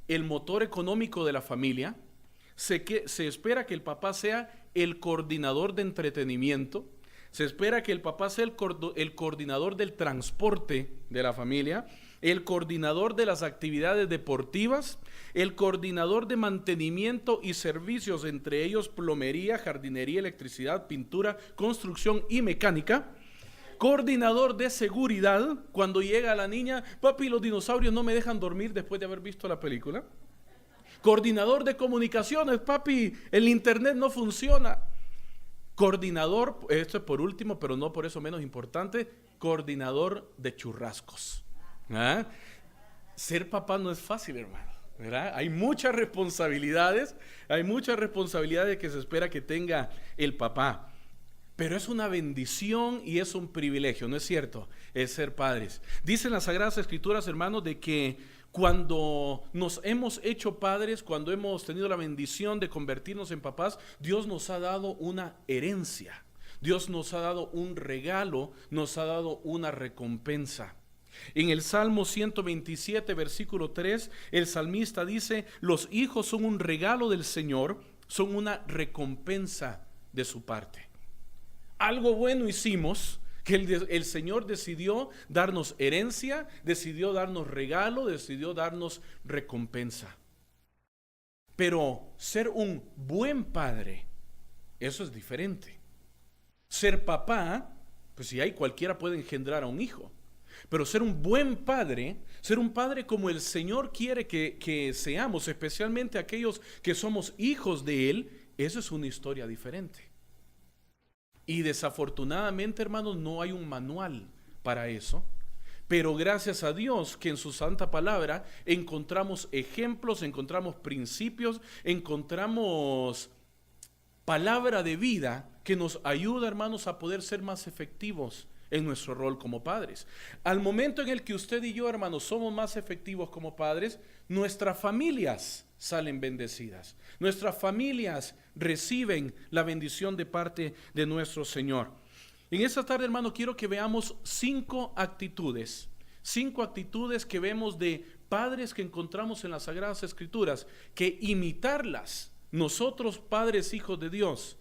el motor económico de la familia. Se espera que el papá sea el coordinador de entretenimiento. Se espera que el papá sea el coordinador del transporte de la familia, el coordinador de las actividades deportivas, el coordinador de mantenimiento y servicios, entre ellos plomería, jardinería, electricidad, pintura, construcción y mecánica. Coordinador de seguridad, cuando llega la niña, papi, los dinosaurios no me dejan dormir después de haber visto la película. Coordinador de comunicaciones, papi, el internet no funciona. Coordinador, esto es por último, pero no por eso menos importante, coordinador de churrascos. ¿Ah? Ser papá no es fácil, hermano, ¿verdad? Hay muchas responsabilidades que se espera que tenga el papá. Pero es una bendición y es un privilegio, ¿no es cierto? El ser padres. Dicen las Sagradas Escrituras, hermanos, de que cuando nos hemos hecho padres, cuando hemos tenido la bendición de convertirnos en papás, Dios nos ha dado una herencia. Dios nos ha dado un regalo, nos ha dado una recompensa. En el Salmo 127, versículo 3, el salmista dice: los hijos son un regalo del Señor, son una recompensa de su parte. Algo bueno hicimos, que el Señor decidió darnos herencia, decidió darnos regalo, decidió darnos recompensa. Pero ser un buen padre, eso es diferente. Ser papá, pues si hay, cualquiera puede engendrar a un hijo. Pero ser un buen padre, ser un padre como el Señor quiere que seamos, especialmente aquellos que somos hijos de Él, eso es una historia diferente. Y desafortunadamente, hermanos, no hay un manual para eso. Pero gracias a Dios que en su santa palabra encontramos ejemplos, encontramos principios, encontramos palabra de vida que nos ayuda, hermanos, a poder ser más efectivos en nuestro rol como padres. Al momento en el que usted y yo, hermanos, somos más efectivos como padres, nuestras familias salen bendecidas. Nuestras familias reciben la bendición de parte de nuestro Señor. En esta tarde, hermano, quiero que veamos 5 actitudes que vemos de padres que encontramos en las Sagradas Escrituras, que imitarlas, nosotros padres, hijos de Dios,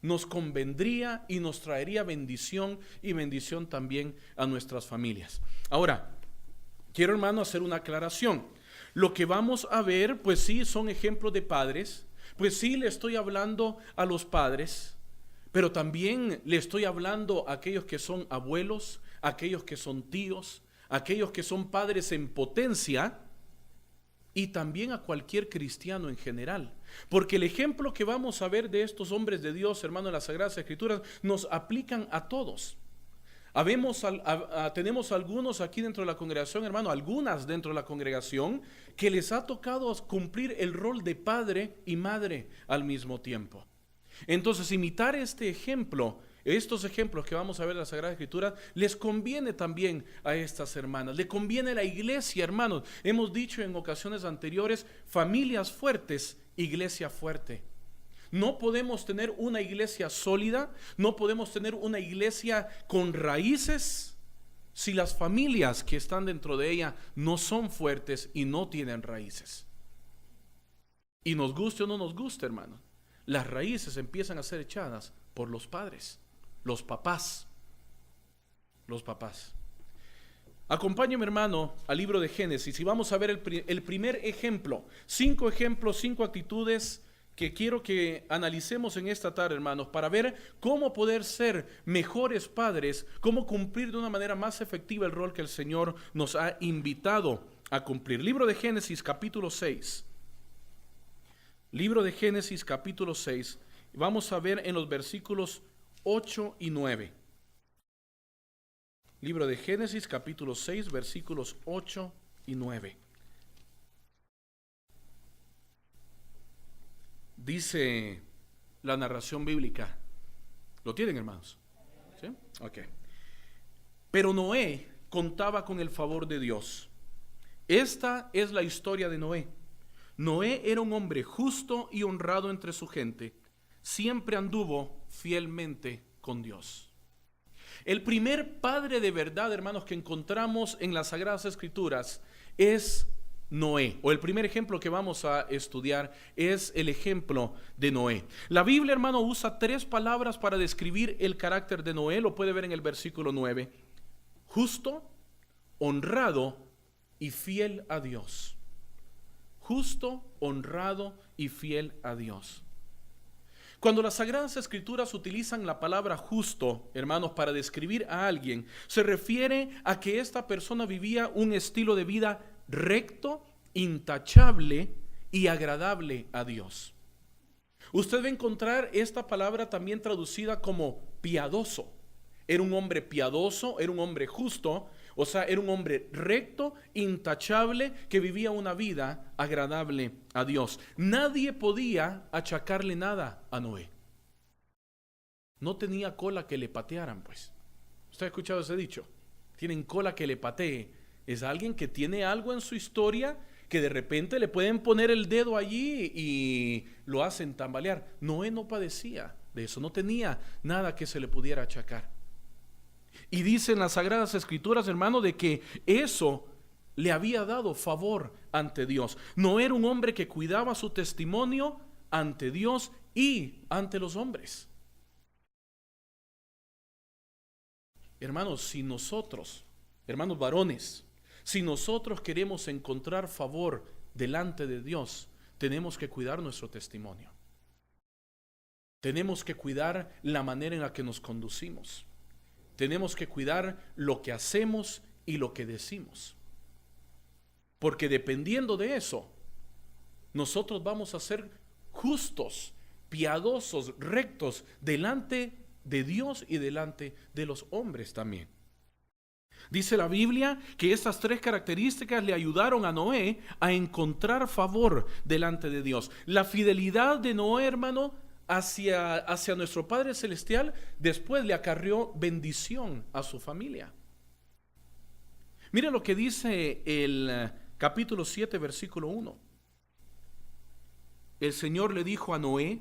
nos convendría y nos traería bendición y bendición también a nuestras familias. Ahora, quiero, hermano, hacer una aclaración. Lo que vamos a ver, pues sí, son ejemplos de padres, pues sí le estoy hablando a los padres, pero también le estoy hablando a aquellos que son abuelos, a aquellos que son tíos, a aquellos que son padres en potencia, y también a cualquier cristiano en general. Porque el ejemplo que vamos a ver de estos hombres de Dios, hermano, en las Sagradas Escrituras, nos aplican a todos. Tenemos algunos aquí dentro de la congregación, hermano, algunas dentro de la congregación, que les ha tocado cumplir el rol de padre y madre al mismo tiempo. Entonces, imitar este ejemplo, estos ejemplos que vamos a ver en la Sagrada Escritura, les conviene también a estas hermanas, le conviene a la iglesia, hermanos. Hemos dicho en ocasiones anteriores, familias fuertes, iglesia fuerte. No podemos tener una iglesia sólida, no podemos tener una iglesia con raíces si las familias que están dentro de ella no son fuertes y no tienen raíces. Y nos guste o no nos guste, hermano, las raíces empiezan a ser echadas por los padres, los papás. Acompáñeme, hermano, al libro de Génesis y vamos a ver el primer ejemplo. 5 ejemplos, 5 actitudes que quiero que analicemos en esta tarde, hermanos, para ver cómo poder ser mejores padres, cómo cumplir de una manera más efectiva el rol que el Señor nos ha invitado a cumplir. Libro de Génesis, capítulo 6. Libro de Génesis, capítulo 6. Vamos a ver en los versículos 8 y 9. Libro de Génesis, capítulo 6, versículos 8 y 9. Dice la narración bíblica. ¿Lo tienen, hermanos? ¿Sí? Ok. Pero Noé contaba con el favor de Dios. Esta es la historia de Noé. Noé era un hombre justo y honrado entre su gente. Siempre anduvo fielmente con Dios. El primer padre de verdad, hermanos, que encontramos en las Sagradas Escrituras es Noé, o el primer ejemplo que vamos a estudiar es el ejemplo de Noé. La Biblia, hermano, usa 3 palabras para describir el carácter de Noé. Lo puede ver en el versículo 9: justo, honrado y fiel a Dios. Justo, honrado y fiel a Dios. Cuando las Sagradas Escrituras utilizan la palabra justo, hermanos, para describir a alguien, se refiere a que esta persona vivía un estilo de vida recto, intachable y agradable a Dios. Usted va a encontrar esta palabra también traducida como piadoso. Era un hombre piadoso, era un hombre justo, o sea, era un hombre recto, intachable, que vivía una vida agradable a Dios. Nadie podía achacarle nada a Noé. No tenía cola que le patearan, pues. ¿Usted ha escuchado ese dicho? Tienen cola que le patee. Es alguien que tiene algo en su historia que de repente le pueden poner el dedo allí y lo hacen tambalear. Noé no padecía de eso, no tenía nada que se le pudiera achacar. Y dicen las Sagradas Escrituras, hermano, de que eso le había dado favor ante Dios. No era un hombre que cuidaba su testimonio ante Dios y ante los hombres. Hermanos, si nosotros, hermanos varones, si nosotros queremos encontrar favor delante de Dios, tenemos que cuidar nuestro testimonio. Tenemos que cuidar la manera en la que nos conducimos. Tenemos que cuidar lo que hacemos y lo que decimos. Porque dependiendo de eso, nosotros vamos a ser justos, piadosos, rectos delante de Dios y delante de los hombres también. Dice la Biblia que estas 3 características le ayudaron a Noé a encontrar favor delante de Dios. La fidelidad de Noé, hermano, hacia nuestro Padre Celestial, después le acarreó bendición a su familia. Mire lo que dice el capítulo 7, versículo 1. El Señor le dijo a Noé: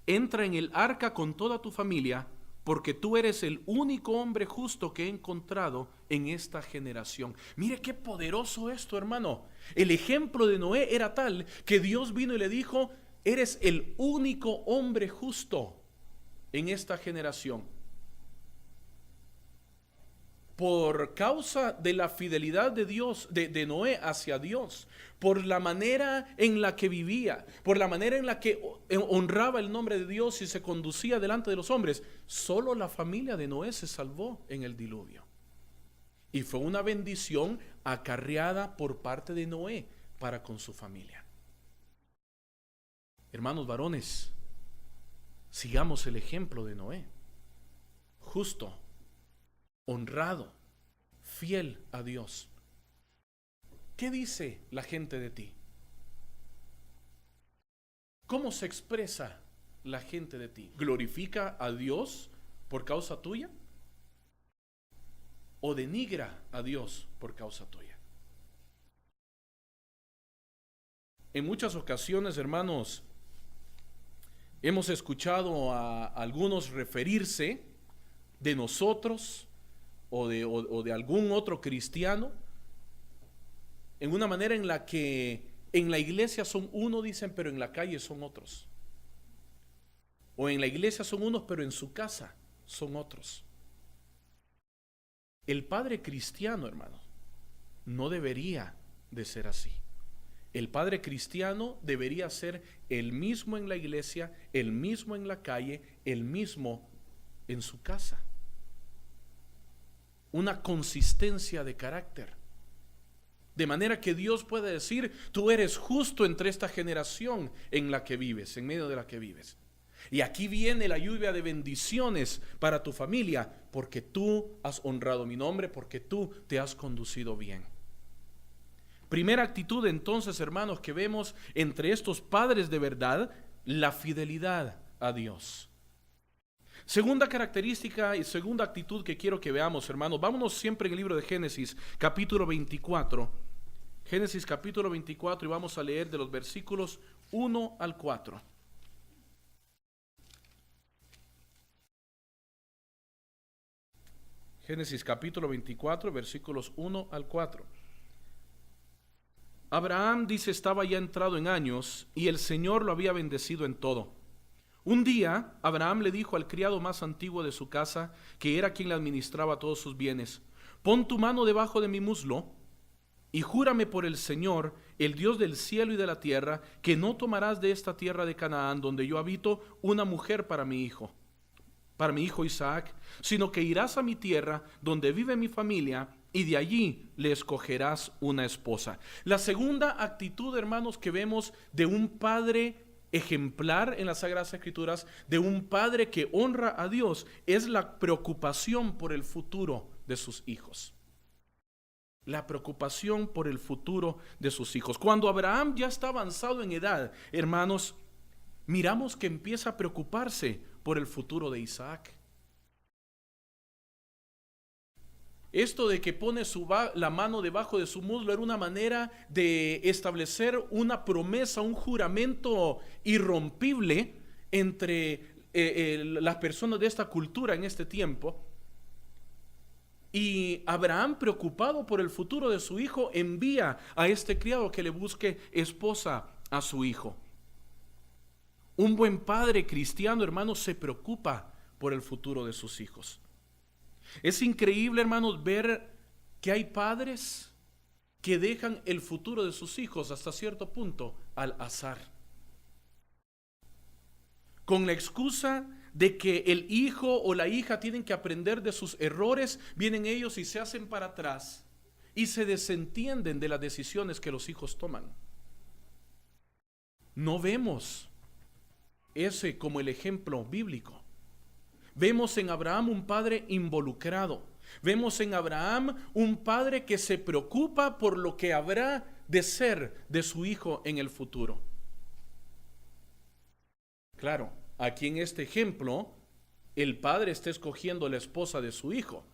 entra en el arca con toda tu familia, porque tú eres el único hombre justo que he encontrado en esta generación. Mire qué poderoso esto, hermano. El ejemplo de Noé era tal que Dios vino y le dijo: eres el único hombre justo en esta generación. Por causa de la fidelidad de Dios, de Noé hacia Dios, por la manera en la que vivía, por la manera en la que honraba el nombre de Dios y se conducía delante de los hombres, solo la familia de Noé se salvó en el diluvio. Y fue una bendición acarreada por parte de Noé para con su familia. Hermanos varones, sigamos el ejemplo de Noé. Justo, honrado, fiel a Dios. ¿Qué dice la gente de ti? ¿Cómo se expresa la gente de ti? ¿Glorifica a Dios por causa tuya? ¿O denigra a Dios por causa tuya? En muchas ocasiones, hermanos, hemos escuchado a algunos referirse de nosotros o de algún otro cristiano en una manera en la que en la iglesia son uno, dicen, pero en la calle son otros. O en la iglesia son unos, pero en su casa son otros. El padre cristiano, hermano, no debería de ser así. El padre cristiano debería ser el mismo en la iglesia, el mismo en la calle, el mismo en su casa. Una consistencia de carácter. De manera que Dios puede decir: tú eres justo entre esta generación en la que vives, en medio de la que vives. Y aquí viene la lluvia de bendiciones para tu familia, porque tú has honrado mi nombre, porque tú te has conducido bien. Primera actitud entonces, hermanos, que vemos entre estos padres de verdad: la fidelidad a Dios. Segunda característica y segunda actitud que quiero que veamos, hermanos, vámonos siempre en el libro de Génesis, capítulo 24. Génesis capítulo 24, y vamos a leer de los versículos 1 al 4. Génesis capítulo 24, versículos 1 al 4. Abraham, dice, estaba ya entrado en años y el Señor lo había bendecido en todo. Un día, Abraham le dijo al criado más antiguo de su casa, que era quien le administraba todos sus bienes: pon tu mano debajo de mi muslo y júrame por el Señor, el Dios del cielo y de la tierra, que no tomarás de esta tierra de Canaán, donde yo habito, una mujer para mi hijo Isaac, sino que irás a mi tierra, donde vive mi familia, y de allí le escogerás una esposa. La segunda actitud, hermanos, que vemos de un padre ejemplar en las Sagradas Escrituras, de un padre que honra a Dios, es la preocupación por el futuro de sus hijos. La preocupación por el futuro de sus hijos. Cuando Abraham ya está avanzado en edad, hermanos, miramos que empieza a preocuparse por el futuro de Isaac. Esto de que pone la mano debajo de su muslo era una manera de establecer una promesa, un juramento irrompible entre las personas de esta cultura en este tiempo. Y Abraham, preocupado por el futuro de su hijo, envía a este criado que le busque esposa a su hijo. Un buen padre cristiano, hermanos, se preocupa por el futuro de sus hijos. Es increíble, hermanos, ver que hay padres que dejan el futuro de sus hijos hasta cierto punto al azar, con la excusa de que el hijo o la hija tienen que aprender de sus errores. Vienen ellos y se hacen para atrás y se desentienden de las decisiones que los hijos toman. No vemos ese como el ejemplo bíblico. Vemos en Abraham un padre involucrado. Vemos en Abraham un padre que se preocupa por lo que habrá de ser de su hijo en el futuro. Claro, aquí en este ejemplo, el padre está escogiendo la esposa de su hijo.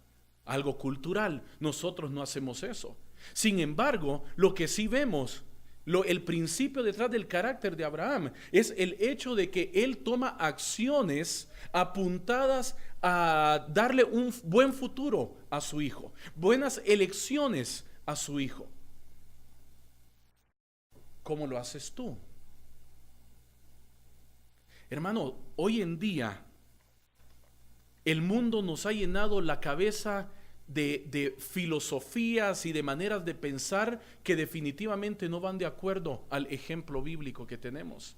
Algo cultural. Nosotros no hacemos eso. Sin embargo, lo que sí vemos, el principio detrás del carácter de Abraham, es el hecho de que él toma acciones apuntadas a darle un buen futuro a su hijo, buenas elecciones a su hijo. ¿Cómo lo haces tú? Hermano, hoy en día el mundo nos ha llenado la cabeza de filosofías y de maneras de pensar que definitivamente no van de acuerdo al ejemplo bíblico que tenemos.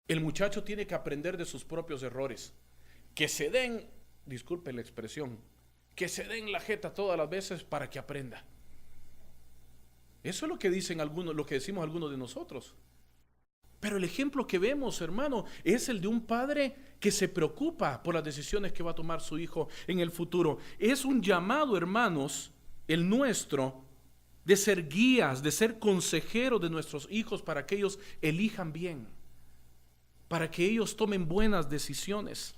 El muchacho tiene que aprender de sus propios errores, que se den, disculpen la expresión, que se den la jeta todas las veces para que aprenda. Eso es lo que dicen algunos, lo que decimos algunos de nosotros. Pero el ejemplo que vemos, hermano, es el de un padre que se preocupa por las decisiones que va a tomar su hijo en el futuro. Es un llamado, hermanos, el nuestro, de ser guías, de ser consejeros de nuestros hijos para que ellos elijan bien, para que ellos tomen buenas decisiones.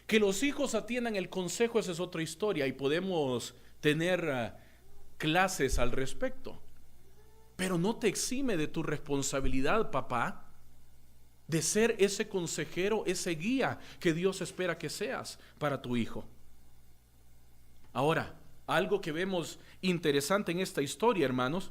Que los hijos atiendan el consejo, esa es otra historia y podemos tener clases al respecto. Pero no te exime de tu responsabilidad, papá, de ser ese consejero, ese guía que Dios espera que seas para tu hijo. Ahora, algo que vemos interesante en esta historia, hermanos,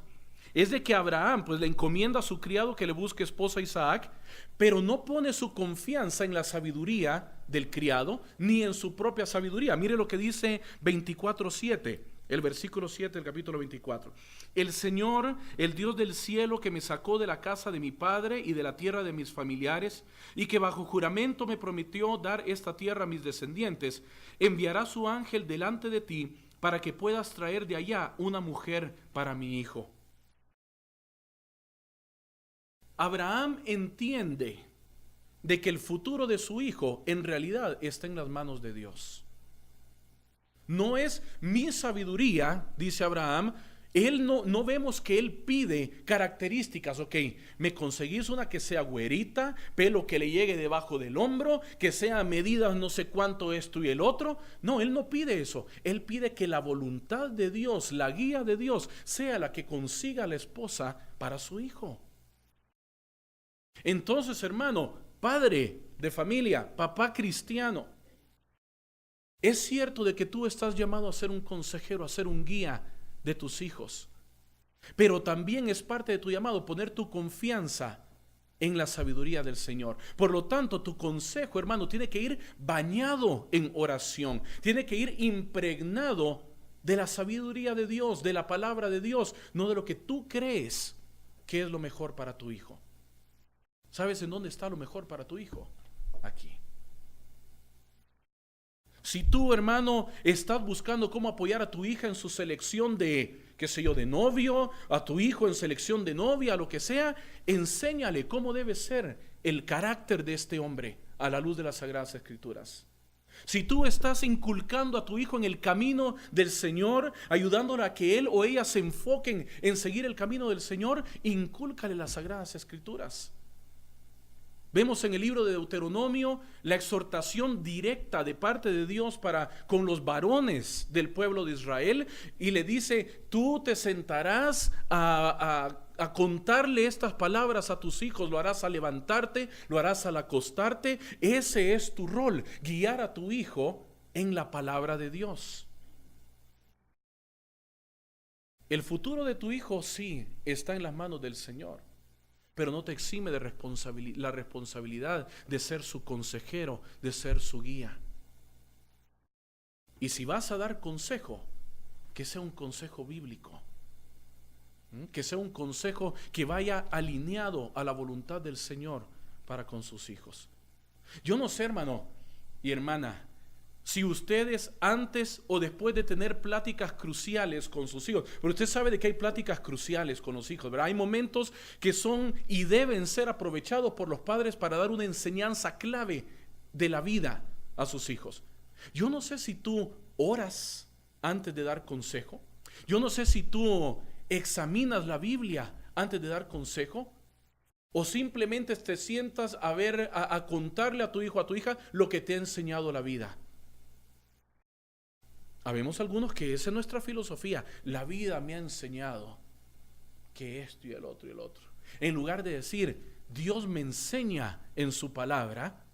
es de que Abraham pues le encomienda a su criado que le busque esposa a Isaac, pero no pone su confianza en la sabiduría del criado ni en su propia sabiduría. Mire lo que dice 24:7. El versículo 7 del capítulo 24. El Señor, el Dios del cielo, que me sacó de la casa de mi padre y de la tierra de mis familiares, y que bajo juramento me prometió dar esta tierra a mis descendientes, enviará su ángel delante de ti para que puedas traer de allá una mujer para mi hijo. Abraham entiende de que el futuro de su hijo en realidad está en las manos de Dios. No es mi sabiduría, dice Abraham. Él no vemos que él pide características. Ok, me conseguís una que sea güerita, pelo que le llegue debajo del hombro, que sea medida no sé cuánto esto y el otro. No, él no pide eso. Él pide que la voluntad de Dios, la guía de Dios, sea la que consiga la esposa para su hijo. Entonces, hermano, padre de familia, papá cristiano, es cierto de que tú estás llamado a ser un consejero, a ser un guía de tus hijos. Pero también es parte de tu llamado poner tu confianza en la sabiduría del Señor. Por lo tanto, tu consejo, hermano, tiene que ir bañado en oración, tiene que ir impregnado de la sabiduría de Dios, de la palabra de Dios, no de lo que tú crees que es lo mejor para tu hijo. ¿Sabes en dónde está lo mejor para tu hijo? Aquí. Si tú, hermano, estás buscando cómo apoyar a tu hija en su selección de, qué sé yo, de novio, a tu hijo en selección de novia, lo que sea, enséñale cómo debe ser el carácter de este hombre a la luz de las Sagradas Escrituras. Si tú estás inculcando a tu hijo en el camino del Señor, ayudándole a que él o ella se enfoquen en seguir el camino del Señor, incúlcale las Sagradas Escrituras. Vemos en el libro de Deuteronomio la exhortación directa de parte de Dios para con los varones del pueblo de Israel, y le dice: tú te sentarás a contarle estas palabras a tus hijos, lo harás al levantarte, lo harás al acostarte. Ese es tu rol, guiar a tu hijo en la palabra de Dios. El futuro de tu hijo sí está en las manos del Señor, pero no te exime de la responsabilidad de ser su consejero, de ser su guía. Y si vas a dar consejo, que sea un consejo bíblico, que sea un consejo que vaya alineado a la voluntad del Señor para con sus hijos. Yo no sé, hermano y hermana, si ustedes antes o después de tener pláticas cruciales con sus hijos, pero usted sabe de que hay pláticas cruciales con los hijos, ¿verdad? Hay momentos que son y deben ser aprovechados por los padres para dar una enseñanza clave de la vida a sus hijos. Yo no sé si tú oras antes de dar consejo. Yo no sé si tú examinas la Biblia antes de dar consejo, o simplemente te sientas a contarle a tu hijo, a tu hija, lo que te ha enseñado la vida. Habemos algunos que esa es nuestra filosofía. La vida me ha enseñado que esto y el otro y el otro. En lugar de decir, Dios me enseña en su palabra,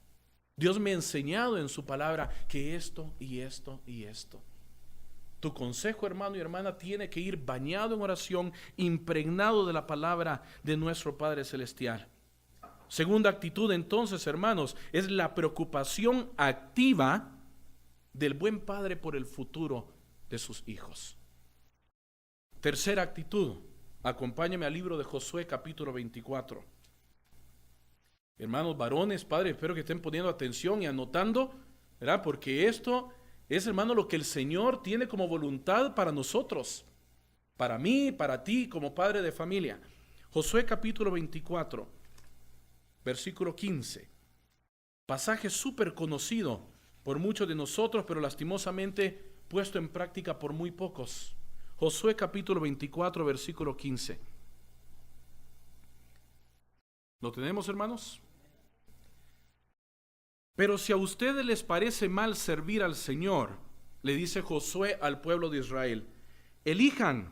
Dios me ha enseñado en su palabra que esto y esto y esto. Tu consejo, hermano y hermana, tiene que ir bañado en oración, impregnado de la palabra de nuestro Padre Celestial. Segunda actitud, entonces, hermanos, es la preocupación activa del buen padre por el futuro de sus hijos. Tercera actitud, acompáñame al libro de Josué capítulo 24. Hermanos varones, padres, espero que estén poniendo atención y anotando, ¿verdad? Porque esto es, hermano, lo que el Señor tiene como voluntad para nosotros, para mí, para ti, como padre de familia. Josué capítulo 24, versículo 15. Pasaje súper conocido por muchos de nosotros, pero lastimosamente puesto en práctica por muy pocos. Josué capítulo 24, versículo 15. ¿Lo tenemos, hermanos? Pero si a ustedes les parece mal servir al Señor, le dice Josué al pueblo de Israel, elijan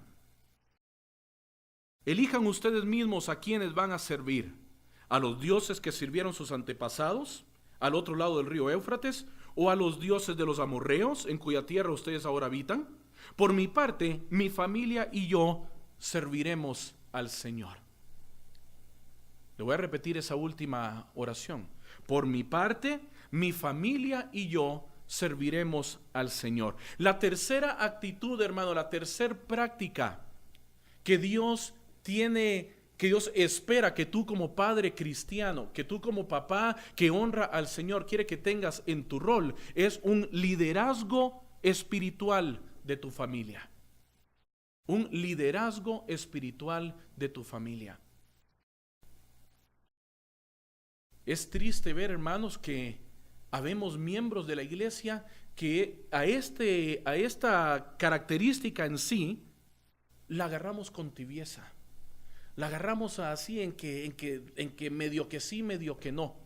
ustedes mismos a quienes van a servir, a los dioses que sirvieron sus antepasados al otro lado del río Éufrates, o a los dioses de los amorreos en cuya tierra ustedes ahora habitan. Por mi parte, mi familia y yo serviremos al Señor. Le voy a repetir esa última oración. Por mi parte, mi familia y yo serviremos al Señor. La tercera actitud, hermano, la tercera práctica que Dios espera que tú como padre cristiano, que tú como papá que honra al Señor, quiere que tengas en tu rol, es un liderazgo espiritual de tu familia. Un liderazgo espiritual de tu familia. Es triste ver, hermanos, que habemos miembros de la iglesia que a esta característica en sí la agarramos con tibieza. La agarramos así en que medio que sí, medio que no.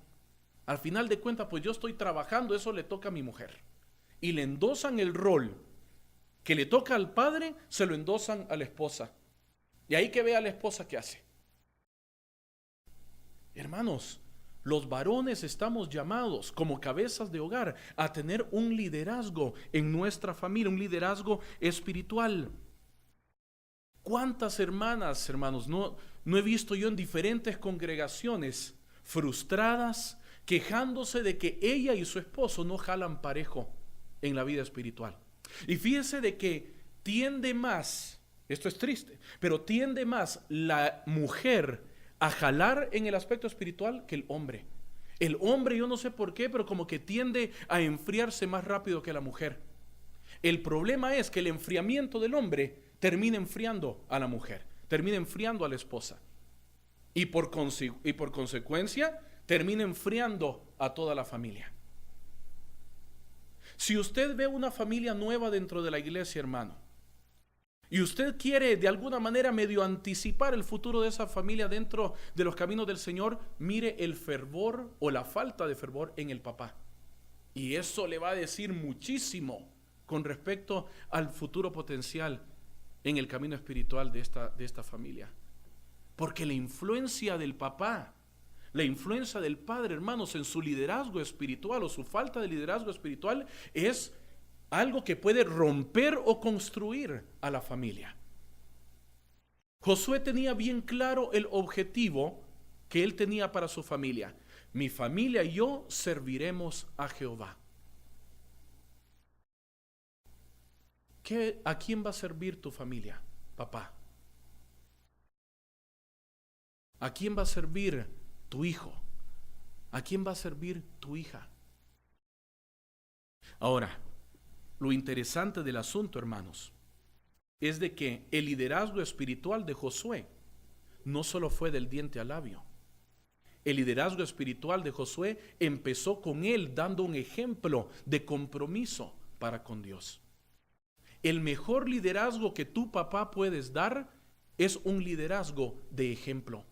Al final de cuentas, pues yo estoy trabajando, eso le toca a mi mujer. Y le endosan el rol que le toca al padre, se lo endosan a la esposa. Y ahí que vea a la esposa qué hace. Hermanos, los varones estamos llamados como cabezas de hogar a tener un liderazgo en nuestra familia, un liderazgo espiritual. ¿Cuántas hermanas, hermanos, no he visto yo en diferentes congregaciones frustradas, quejándose de que ella y su esposo no jalan parejo en la vida espiritual? Y fíjese de que tiende más, esto es triste, pero tiende más la mujer a jalar en el aspecto espiritual que el hombre. El hombre, yo no sé por qué, pero como que tiende a enfriarse más rápido que la mujer. El problema es que el enfriamiento del hombre termina enfriando a la mujer, termina enfriando a la esposa. Y por consecuencia, termina enfriando a toda la familia. Si usted ve una familia nueva dentro de la iglesia, hermano, y usted quiere de alguna manera medio anticipar el futuro de esa familia dentro de los caminos del Señor, mire el fervor o la falta de fervor en el papá. Y eso le va a decir muchísimo con respecto al futuro potencial en el camino espiritual de esta familia. Porque la influencia del papá, la influencia del padre, hermanos, en su liderazgo espiritual o su falta de liderazgo espiritual es algo que puede romper o construir a la familia. Josué tenía bien claro el objetivo que él tenía para su familia. Mi familia y yo serviremos a Jehová. ¿A quién va a servir tu familia, papá? ¿A quién va a servir tu hijo? ¿A quién va a servir tu hija? Ahora, lo interesante del asunto, hermanos, es de que el liderazgo espiritual de Josué no solo fue del diente al labio. El liderazgo espiritual de Josué empezó con él dando un ejemplo de compromiso para con Dios. El mejor liderazgo que tu papá puedes dar es un liderazgo de ejemplo.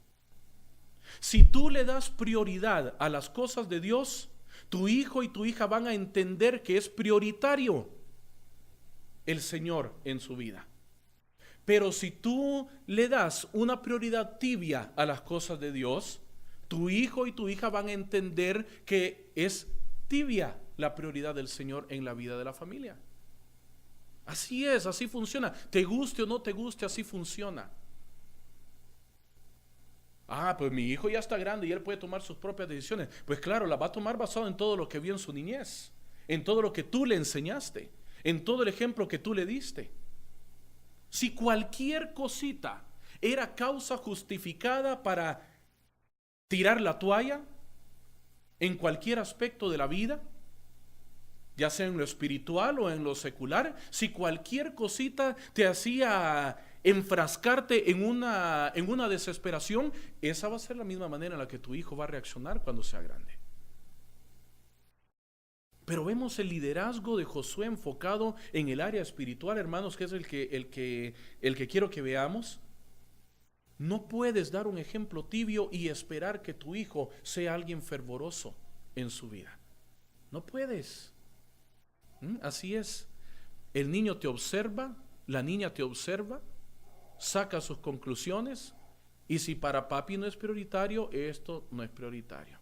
Si tú le das prioridad a las cosas de Dios, tu hijo y tu hija van a entender que es prioritario el Señor en su vida. Pero si tú le das una prioridad tibia a las cosas de Dios, tu hijo y tu hija van a entender que es tibia la prioridad del Señor en la vida de la familia. Así es, así funciona. Te guste o no te guste, así funciona. Pues mi hijo ya está grande y él puede tomar sus propias decisiones. Pues claro, las va a tomar basado en todo lo que vio en su niñez, en todo lo que tú le enseñaste, en todo el ejemplo que tú le diste. Si cualquier cosita era causa justificada para tirar la toalla en cualquier aspecto de la vida, ya sea en lo espiritual o en lo secular, si cualquier cosita te hacía enfrascarte en una desesperación, esa va a ser la misma manera en la que tu hijo va a reaccionar cuando sea grande. Pero vemos el liderazgo de Josué enfocado en el área espiritual, hermanos, que es el que quiero que veamos. No puedes dar un ejemplo tibio y esperar que tu hijo sea alguien fervoroso en su vida. No puedes. Así es. El niño te observa, la niña te observa, saca sus conclusiones, y si para papi no es prioritario, esto no es prioritario.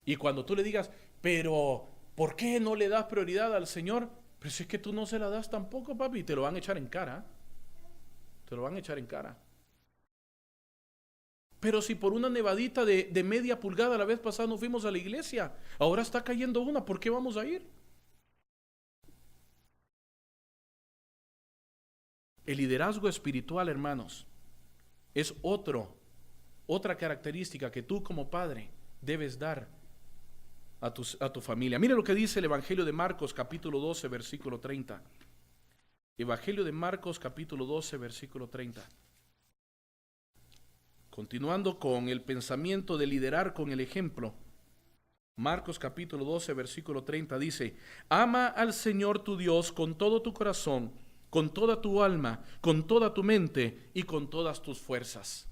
Y cuando tú le digas, pero ¿por qué no le das prioridad al Señor? Pero si es que tú no se la das tampoco, papi, te lo van a echar en cara. Te lo van a echar en cara. Pero si por una nevadita de media pulgada la vez pasada no fuimos a la iglesia, ahora está cayendo una, ¿por qué vamos a ir? El liderazgo espiritual, hermanos, es otra característica que tú como padre debes dar a tu familia. Mire lo que dice el Evangelio de Marcos, capítulo 12, versículo 30. Evangelio de Marcos, capítulo 12, versículo 30. Continuando con el pensamiento de liderar con el ejemplo, Marcos capítulo 12, versículo 30 dice: ama al Señor tu Dios con todo tu corazón, con toda tu alma, con toda tu mente y con todas tus fuerzas.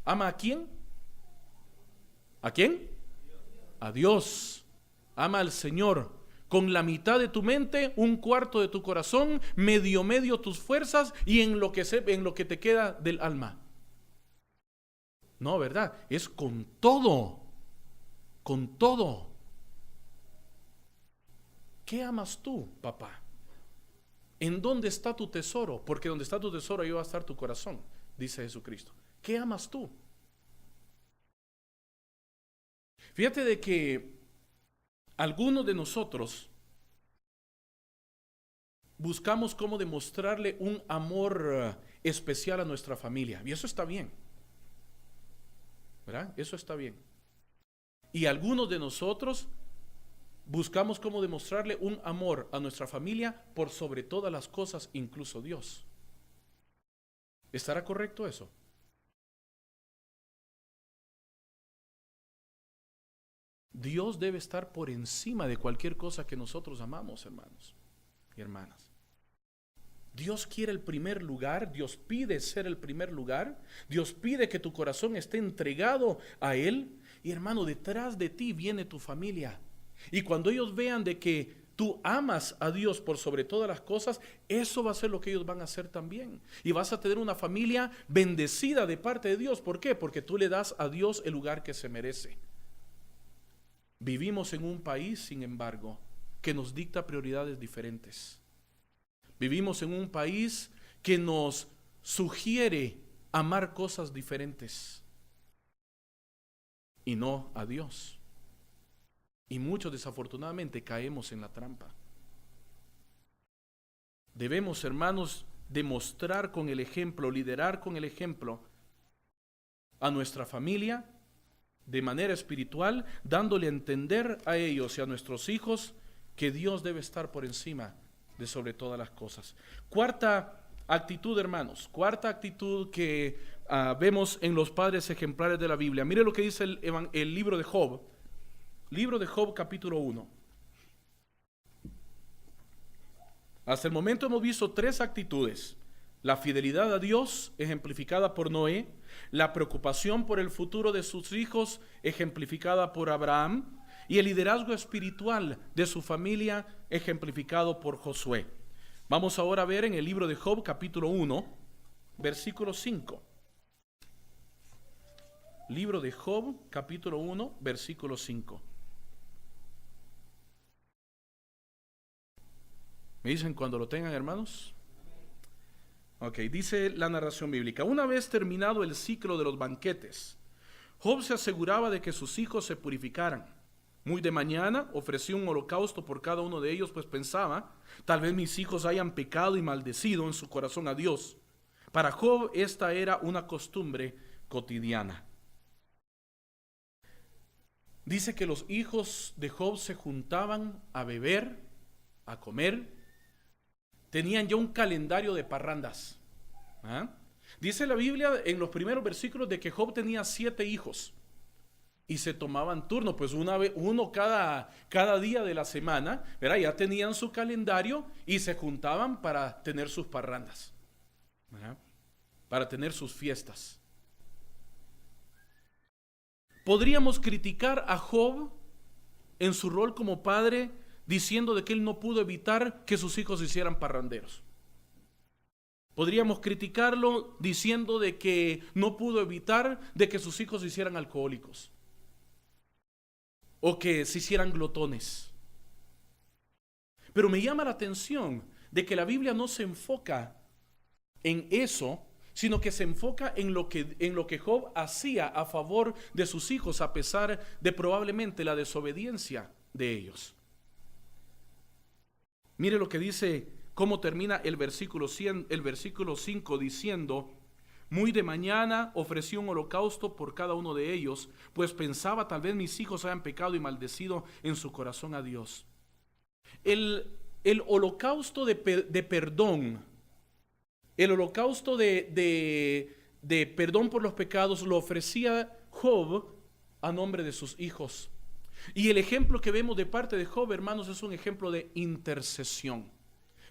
¿Ama a quién? ¿A quién? A Dios. Ama al Señor con la mitad de tu mente, un cuarto de tu corazón, medio tus fuerzas y en lo que te queda del alma. No, ¿verdad? Es con todo. Con todo. ¿Qué amas tú, papá? ¿En dónde está tu tesoro? Porque donde está tu tesoro, ahí va a estar tu corazón, dice Jesucristo. ¿Qué amas tú? Fíjate de que algunos de nosotros buscamos cómo demostrarle un amor especial a nuestra familia. Y eso está bien, ¿verdad? Eso está bien. Y algunos de nosotros buscamos cómo demostrarle un amor a nuestra familia por sobre todas las cosas, incluso Dios. ¿Estará correcto eso? Dios debe estar por encima de cualquier cosa que nosotros amamos, hermanos y hermanas. Dios quiere el primer lugar, Dios pide ser el primer lugar, Dios pide que tu corazón esté entregado a Él. Y hermano, detrás de ti viene tu familia. Y cuando ellos vean de que tú amas a Dios por sobre todas las cosas, eso va a ser lo que ellos van a hacer también. Y vas a tener una familia bendecida de parte de Dios. ¿Por qué? Porque tú le das a Dios el lugar que se merece. Vivimos en un país, sin embargo, que nos dicta prioridades diferentes. Vivimos en un país que nos sugiere amar cosas diferentes y no a Dios. Y muchos desafortunadamente caemos en la trampa. Debemos, hermanos, demostrar con el ejemplo, liderar con el ejemplo a nuestra familia de manera espiritual, dándole a entender a ellos y a nuestros hijos que Dios debe estar por encima de sobre todas las cosas. Cuarta actitud, hermanos, cuarta actitud que vemos en los padres ejemplares de la Biblia. Mire lo que dice el libro de Job. Libro de Job, capítulo 1. Hasta el momento hemos visto tres actitudes: la fidelidad a Dios, ejemplificada por Noé; la preocupación por el futuro de sus hijos, ejemplificada por Abraham; y el liderazgo espiritual de su familia, ejemplificado por Josué. Vamos ahora a ver en el libro de Job, capítulo 1, versículo 5. Libro de Job, capítulo 1, versículo 5. ¿Me dicen cuando lo tengan, hermanos? Ok, dice la narración bíblica: una vez terminado el ciclo de los banquetes, Job se aseguraba de que sus hijos se purificaran. Muy de mañana ofreció un holocausto por cada uno de ellos, pues pensaba: tal vez mis hijos hayan pecado y maldecido en su corazón a Dios. Para Job esta era una costumbre cotidiana. Dice que los hijos de Job se juntaban a beber, a comer. Tenían ya un calendario de parrandas. Dice la Biblia en los primeros versículos de que Job tenía 7 hijos y se tomaban turno, pues uno cada día de la semana, ¿verdad? Ya tenían su calendario y se juntaban para tener sus parrandas, ¿verdad? Para tener sus fiestas. Podríamos criticar a Job en su rol como padre, diciendo de que él no pudo evitar que sus hijos se hicieran parranderos. Podríamos criticarlo diciendo de que no pudo evitar de que sus hijos se hicieran alcohólicos o que se hicieran glotones. Pero me llama la atención de que la Biblia no se enfoca en eso, sino que se enfoca en lo que Job hacía a favor de sus hijos, a pesar de probablemente la desobediencia de ellos. Mire lo que dice, cómo termina el versículo 5 diciendo: muy de mañana ofreció un holocausto por cada uno de ellos, pues pensaba: tal vez mis hijos hayan pecado y maldecido en su corazón a Dios. El holocausto de perdón, el holocausto de perdón por los pecados lo ofrecía Job a nombre de sus hijos. Y el ejemplo que vemos de parte de Job, hermanos, es un ejemplo de intercesión.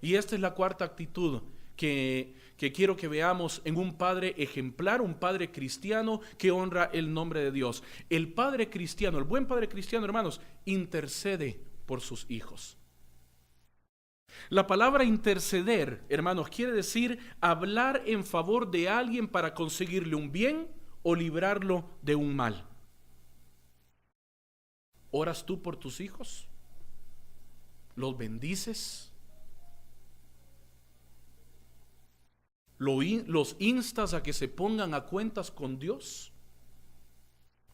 Y esta es la cuarta actitud que quiero que veamos en un padre ejemplar, un padre cristiano que honra el nombre de Dios. El padre cristiano, el buen padre cristiano, hermanos, intercede por sus hijos. La palabra interceder, hermanos, quiere decir hablar en favor de alguien para conseguirle un bien o librarlo de un mal. ¿Oras tú por tus hijos? ¿Los bendices? los instas a que se pongan a cuentas con Dios.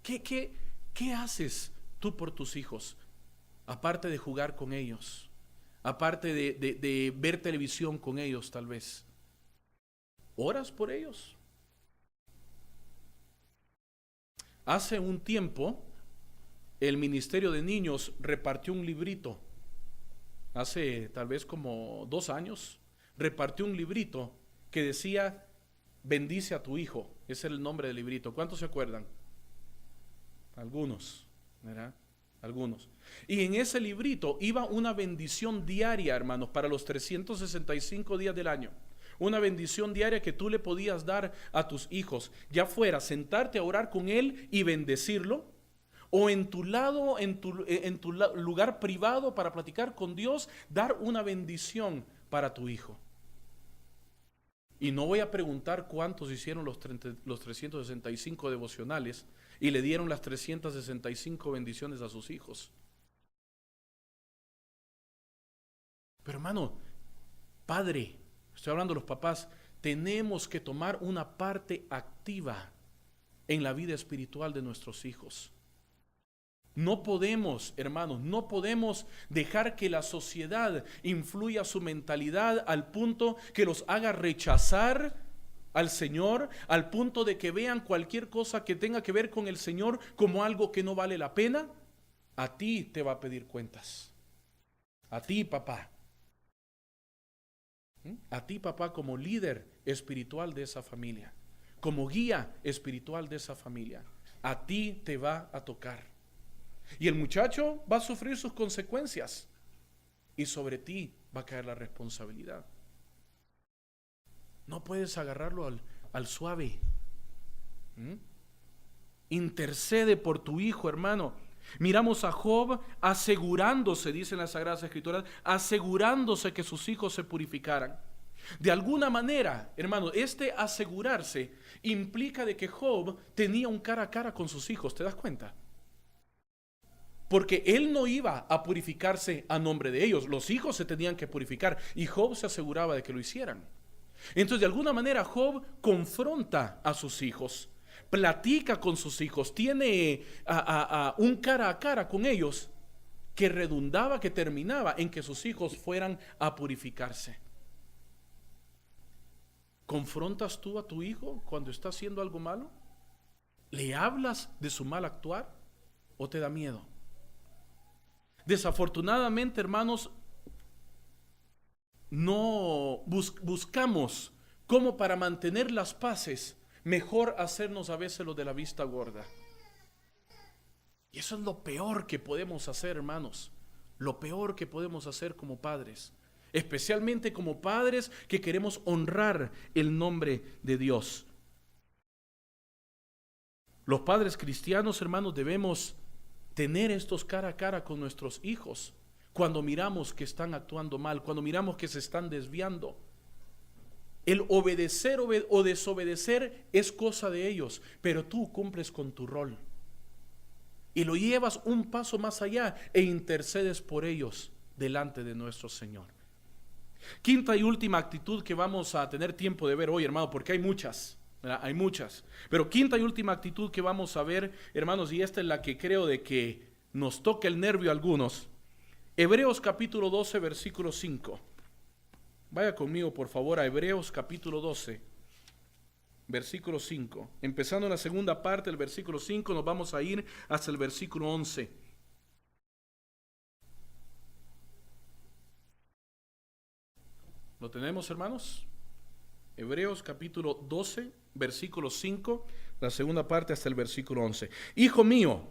¿Qué haces tú por tus hijos? Aparte de jugar con ellos, aparte de ver televisión con ellos tal vez. ¿Oras por ellos? Hace un tiempo, el Ministerio de Niños repartió un librito. Hace tal vez como 2 años, repartió un librito que decía, bendice a tu hijo. Ese era el nombre del librito. ¿Cuántos se acuerdan? Algunos, ¿verdad? Algunos. Y en ese librito iba una bendición diaria, hermanos, para los 365 días del año. Una bendición diaria que tú le podías dar a tus hijos, ya fuera sentarte a orar con él y bendecirlo, o en tu lugar privado para platicar con Dios, dar una bendición para tu hijo. Y no voy a preguntar cuántos hicieron los 365 devocionales y le dieron las 365 bendiciones a sus hijos. Pero hermano, padre, estoy hablando de los papás, tenemos que tomar una parte activa en la vida espiritual de nuestros hijos. No podemos, hermanos, no podemos dejar que la sociedad influya su mentalidad al punto que los haga rechazar al Señor, al punto de que vean cualquier cosa que tenga que ver con el Señor como algo que no vale la pena. A ti te va a pedir cuentas. A ti, papá. A ti, papá, como líder espiritual de esa familia, como guía espiritual de esa familia, a ti te va a tocar. Y el muchacho va a sufrir sus consecuencias y sobre ti va a caer la responsabilidad. No puedes agarrarlo al suave. Intercede por tu hijo, hermano. Miramos a Job asegurándose, dicen las Sagradas Escrituras, asegurándose que sus hijos se purificaran. De alguna manera, hermano, este asegurarse implica de que Job tenía un cara a cara con sus hijos, ¿te das cuenta? Porque él no iba a purificarse a nombre de ellos, los hijos se tenían que purificar y Job se aseguraba de que lo hicieran. Entonces, de alguna manera, Job confronta a sus hijos, platica con sus hijos, tiene un cara a cara con ellos que redundaba, que terminaba en que sus hijos fueran a purificarse. ¿Confrontas tú a tu hijo cuando está haciendo algo malo? ¿Le hablas de su mal actuar o te da miedo? Desafortunadamente, hermanos, no buscamos cómo para mantener las paces, mejor hacernos a veces lo de la vista gorda. Y eso es lo peor que podemos hacer, hermanos. Lo peor que podemos hacer como padres. Especialmente como padres que queremos honrar el nombre de Dios. Los padres cristianos, hermanos, debemos tener estos cara a cara con nuestros hijos cuando miramos que están actuando mal, cuando miramos que se están desviando. El obedecer o desobedecer es cosa de ellos, pero tú cumples con tu rol y lo llevas un paso más allá e intercedes por ellos delante de nuestro Señor. Quinta y última actitud que vamos a tener tiempo de ver hoy, hermano, porque hay muchas, ¿verdad? Hay muchas, pero quinta y última actitud que vamos a ver, hermanos, y esta es la que creo de que nos toca el nervio a algunos. Hebreos capítulo 12, versículo 5. Vaya conmigo, por favor, a Hebreos capítulo 12, versículo 5. Empezando en la segunda parte del versículo 5, nos vamos a ir hasta el versículo 11. ¿Lo tenemos, hermanos? Hebreos capítulo 12, versículo 5, la segunda parte hasta el versículo 11. Hijo mío,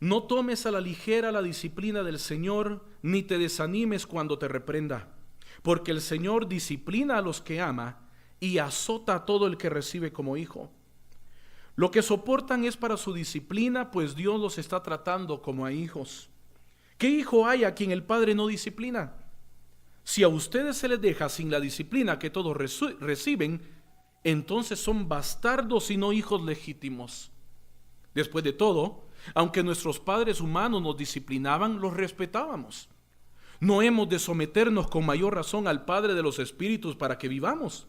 no tomes a la ligera la disciplina del Señor, ni te desanimes cuando te reprenda, porque el Señor disciplina a los que ama y azota a todo el que recibe como hijo. Lo que soportan es para su disciplina, pues Dios los está tratando como a hijos. ¿Qué hijo hay a quien el Padre no disciplina? Si a ustedes se les deja sin la disciplina que todos reciben, entonces son bastardos y no hijos legítimos. Después de todo, aunque nuestros padres humanos nos disciplinaban, los respetábamos. ¿No hemos de someternos con mayor razón al Padre de los Espíritus para que vivamos?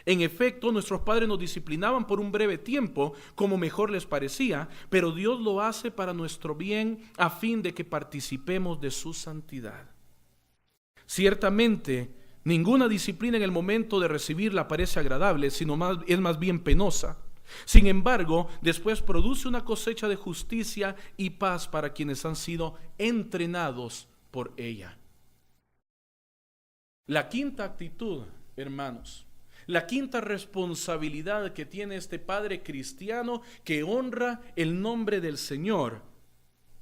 En efecto, nuestros padres nos disciplinaban por un breve tiempo, como mejor les parecía, pero Dios lo hace para nuestro bien, a fin de que participemos de su santidad. Ciertamente, ninguna disciplina en el momento de recibirla parece agradable, sino es más bien penosa. Sin embargo, después produce una cosecha de justicia y paz para quienes han sido entrenados por ella. La quinta actitud, hermanos, la quinta responsabilidad que tiene este padre cristiano que honra el nombre del Señor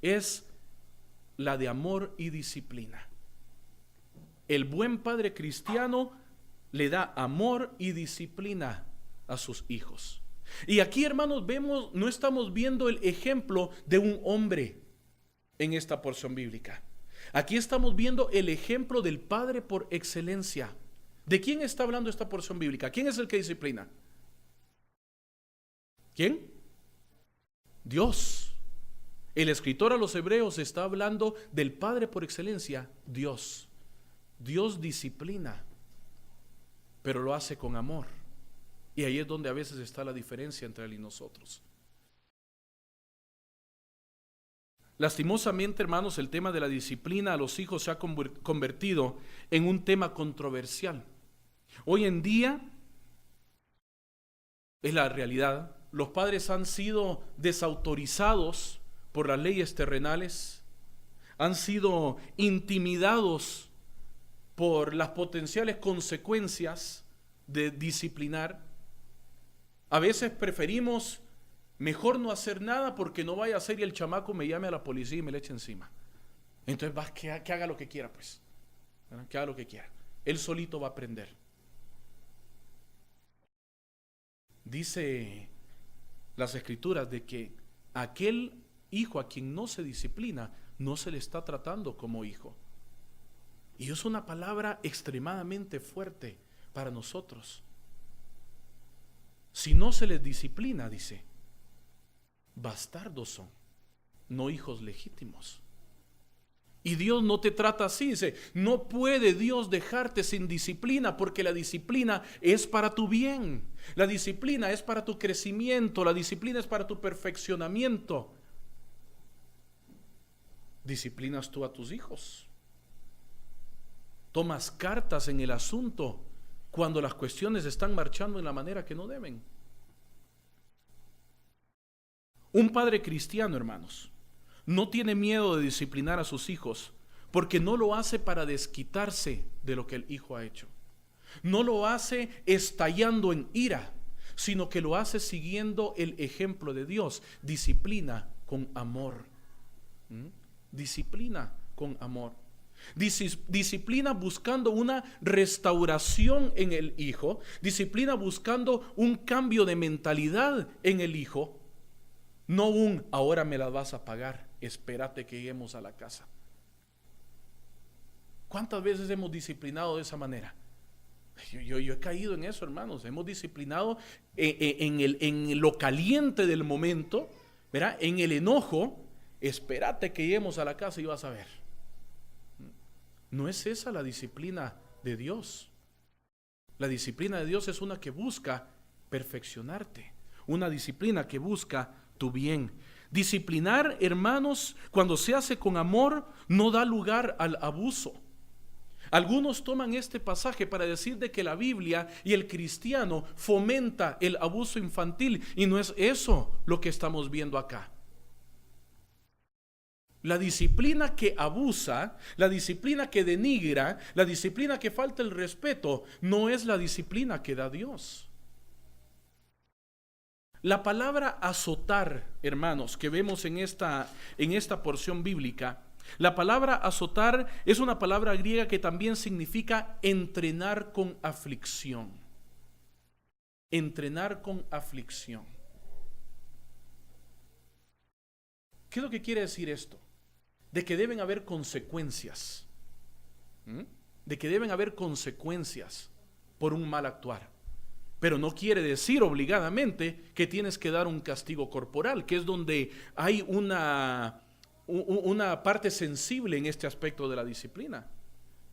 es la de amor y disciplina. El buen padre cristiano le da amor y disciplina a sus hijos. Y aquí, hermanos, no estamos viendo el ejemplo de un hombre en esta porción bíblica. Aquí estamos viendo el ejemplo del padre por excelencia. ¿De quién está hablando esta porción bíblica? ¿Quién es el que disciplina? ¿Quién? Dios. El escritor a los Hebreos está hablando del padre por excelencia, Dios. Dios disciplina, pero lo hace con amor. Y ahí es donde a veces está la diferencia entre él y nosotros. Lastimosamente, hermanos, el tema de la disciplina a los hijos se ha convertido en un tema controversial. Hoy en día, es la realidad, los padres han sido desautorizados por las leyes terrenales, han sido intimidados por las potenciales consecuencias de disciplinar. A veces preferimos mejor no hacer nada porque no vaya a ser y el chamaco me llame a la policía y me le eche encima. Entonces que haga lo que quiera, pues. ¿Verdad? Que haga lo que quiera. Él solito va a aprender. Dice las escrituras de que aquel hijo a quien no se disciplina, no se le está tratando como hijo. Y es una palabra extremadamente fuerte para nosotros. Si no se les disciplina, dice, bastardos son, no hijos legítimos. Y Dios no te trata así, dice, no puede Dios dejarte sin disciplina, porque la disciplina es para tu bien, la disciplina es para tu crecimiento, la disciplina es para tu perfeccionamiento. Disciplinas tú a tus hijos, tomas cartas en el asunto cuando las cuestiones están marchando en la manera que no deben. Un padre cristiano, hermanos, no tiene miedo de disciplinar a sus hijos, porque no lo hace para desquitarse de lo que el hijo ha hecho. No lo hace estallando en ira, sino que lo hace siguiendo el ejemplo de Dios. Disciplina con amor. Disciplina con amor. Disciplina buscando una restauración en el hijo. Disciplina buscando un cambio de mentalidad en el hijo. No ahora me la vas a pagar, espérate que lleguemos a la casa. ¿Cuántas veces hemos disciplinado de esa manera? Yo he caído en eso, hermanos. Hemos disciplinado en lo caliente del momento, ¿verdad? En el enojo. Espérate que lleguemos a la casa y vas a ver. No es esa la disciplina de Dios. La disciplina de Dios es una que busca perfeccionarte, una disciplina que busca tu bien. Disciplinar, hermanos, cuando se hace con amor, no da lugar al abuso. Algunos toman este pasaje para decir de que la Biblia y el cristiano fomenta el abuso infantil, y no es eso lo que estamos viendo acá. La disciplina que abusa, la disciplina que denigra, la disciplina que falta el respeto, no es la disciplina que da Dios. La palabra azotar, hermanos, que vemos en esta porción bíblica, la palabra azotar es una palabra griega que también significa entrenar con aflicción. Entrenar con aflicción. ¿Qué es lo que quiere decir esto? De que deben haber consecuencias. De que deben haber consecuencias por un mal actuar. Pero no quiere decir obligadamente que tienes que dar un castigo corporal, que es donde hay una parte sensible en este aspecto de la disciplina.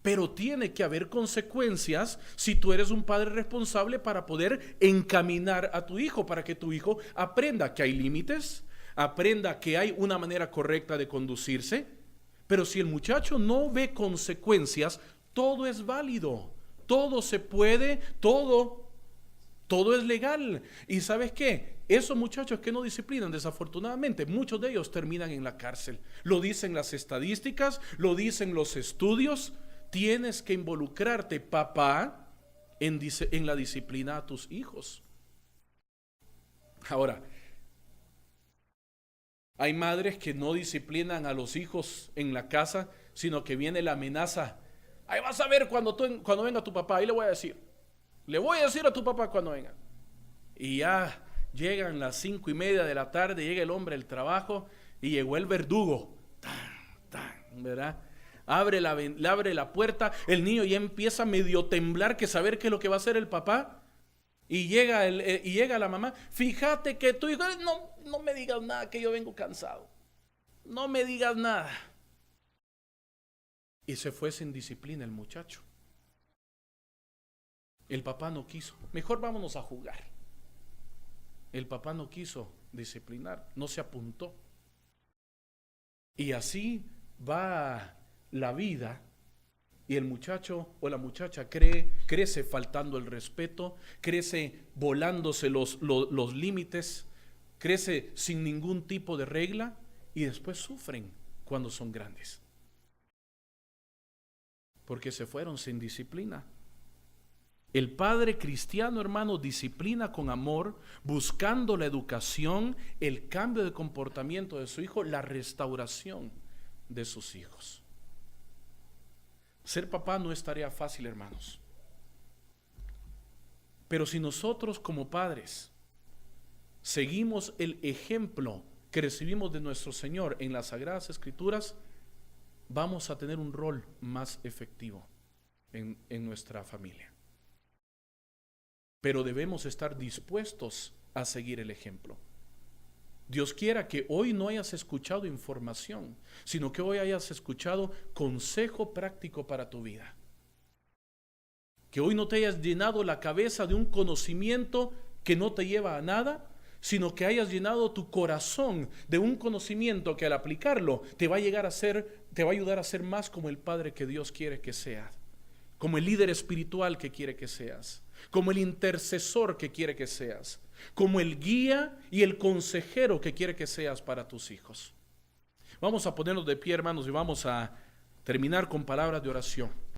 Pero tiene que haber consecuencias si tú eres un padre responsable para poder encaminar a tu hijo, para que tu hijo aprenda que hay límites, aprenda que hay una manera correcta de conducirse. Pero si el muchacho no ve consecuencias, todo es válido, todo se puede, todo es legal. ¿Y sabes qué? Esos muchachos que no disciplinan, desafortunadamente, muchos de ellos terminan en la cárcel. Lo dicen las estadísticas, lo dicen los estudios. Tienes que involucrarte, papá, en la disciplina a tus hijos. Ahora, hay madres que no disciplinan a los hijos en la casa, sino que viene la amenaza. Ahí vas a ver cuando venga tu papá, ahí le voy a decir. Le voy a decir a tu papá cuando venga. Y ya llegan las 5:30 de la tarde, llega el hombre del trabajo y llegó el verdugo. ¿Verdad? Le abre la puerta, el niño ya empieza a medio temblar, que saber qué es lo que va a hacer el papá. Y llega la mamá. Fíjate que tu hijo, no me digas nada, que yo vengo cansado. No me digas nada. Y se fue sin disciplina el muchacho. El papá no quiso. Mejor vámonos a jugar. El papá no quiso disciplinar, no se apuntó. Y así va la vida, y el muchacho o la muchacha crece faltando el respeto, crece volándose los límites, crece sin ningún tipo de regla, y después sufren cuando son grandes, porque se fueron sin disciplina. El padre cristiano, hermano, disciplina con amor, buscando la educación, el cambio de comportamiento de su hijo, la restauración de sus hijos. Ser papá no es tarea fácil, hermanos. Pero si nosotros como padres seguimos el ejemplo que recibimos de nuestro Señor en las Sagradas Escrituras, vamos a tener un rol más efectivo en nuestra familia. Pero debemos estar dispuestos a seguir el ejemplo. Dios quiera que hoy no hayas escuchado información, sino que hoy hayas escuchado consejo práctico para tu vida. Que hoy no te hayas llenado la cabeza de un conocimiento que no te lleva a nada, sino que hayas llenado tu corazón de un conocimiento que al aplicarlo te va a ayudar a ser más como el Padre que Dios quiere que seas, como el líder espiritual que quiere que seas, como el intercesor que quiere que seas, como el guía y el consejero que quiere que seas para tus hijos. Vamos a ponernos de pie, hermanos, y vamos a terminar con palabras de oración.